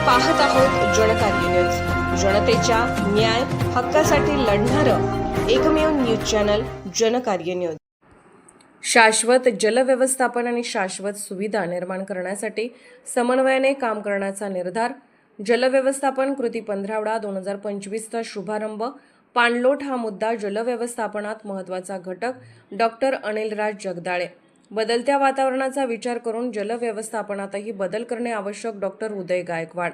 पाहत आहोत जनकार्य न्यूज, जनतेच्या न्याय हक्कासाठी लढणारं एकमेव न्यूज चॅनल जनकार्य न्यूज। शाश्वत जलव्यवस्थापन आणि शाश्वत सुविधा निर्माण करण्यासाठी समन्वयाने काम करण्याचा निर्धार। जलव्यवस्थापन कृती 15/2025चा शुभारंभ। पाणलोट हा मुद्दा जलव्यवस्थापनात महत्त्वाचा घटक। डॉक्टर अनिलराज जगदाळे। बदलत्या वातावरणाचा विचार करून जलव्यवस्थापनातही बदल करणे आवश्यक। डॉक्टर उदय गायकवाड।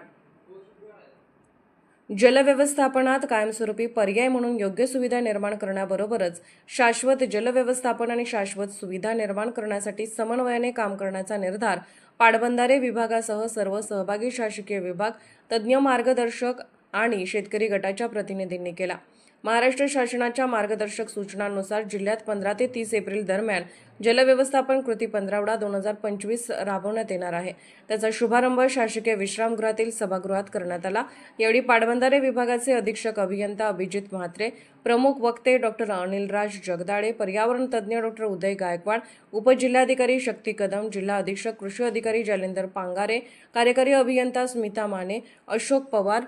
जलव्यवस्थापनात कायमस्वरूपी पर्याय म्हणून योग्य सुविधा निर्माण करण्याबरोबरच शाश्वत जलव्यवस्थापन आणि शाश्वत सुविधा निर्माण करण्यासाठी समन्वयाने काम करण्याचा निर्धार पाटबंधारे विभागासह सर्व सहभागी शासकीय विभाग, तज्ज्ञ, मार्गदर्शक आणि शेतकरी गटाच्या प्रतिनिधींनी केला। महाराष्ट्र शासनाच्या मार्गदर्शक सूचनांनुसार जिल्ह्यात 15 ते 30 एप्रिल दरम्यान जलव्यवस्थापन कृती 15/2025 राबवण्यात येणार आहे। त्याचा शुभारंभ शासकीय विश्रामगृहातील सभागृहात करण्यात आला। यावेळी पाटबंधारे विभागाचे अधीक्षक अभियंता अभिजित म्हात्रे, प्रमुख वक्ते डॉक्टर अनिलराज जगदाळे, पर्यावरण तज्ज्ञ डॉक्टर उदय गायकवाड, उपजिल्हाधिकारी शक्ती कदम, जिल्हा अधीक्षक कृषी अधिकारी जालिंदर पांगारे, कार्यकारी अभियंता स्मिता माने, अशोक पवार,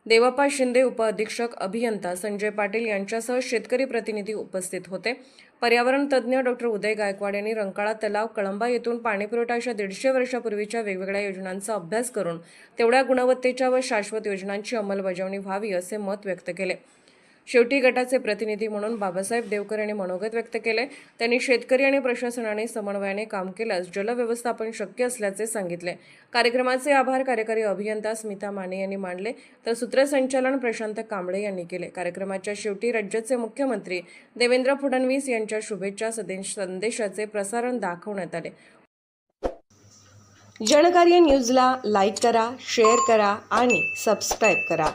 देवप्पा शिंदे, उपअधीक्षक अभियंता संजय पाटील यांच्यासह शेतकरी प्रतिनिधी उपस्थित होते। पर्यावरण तज्ज्ञ डॉक्टर उदय गायकवाड यांनी रंकाळा तलाव, कळंबा येथून पाणीपुरवठा अशा 150 वर्षापूर्वीच्या वेगवेगळ्या योजनांचा अभ्यास करून तेवढ्या गुणवत्तेच्या व शाश्वत योजनांची अंमलबजावणी व्हावी असे मत व्यक्त केले। शेवटी गटाचे प्रतिनिधी म्हणून बाबासाहेब देवकर यांनी मनोगत व्यक्त केले। त्यांनी शेतकरी आणि प्रशासनाने समन्वयाने काम केल्यास जलव्यवस्थापन शक्य असल्याचे सांगितले। कार्यक्रमाचे आभार कार्यकारी अभियंता स्मिता माने यांनी मानले, तर सूत्रसंचालन प्रशांत कांबळे यांनी केले। कार्यक्रमाच्या शेवटी राज्याचे मुख्यमंत्री देवेंद्र फडणवीस यांच्या शुभेच्छा संदेशाचे प्रसारण दाखवण्यात आले। जनकार्य न्यूजला लाईक करा, शेअर करा आणि सबस्क्राईब करा।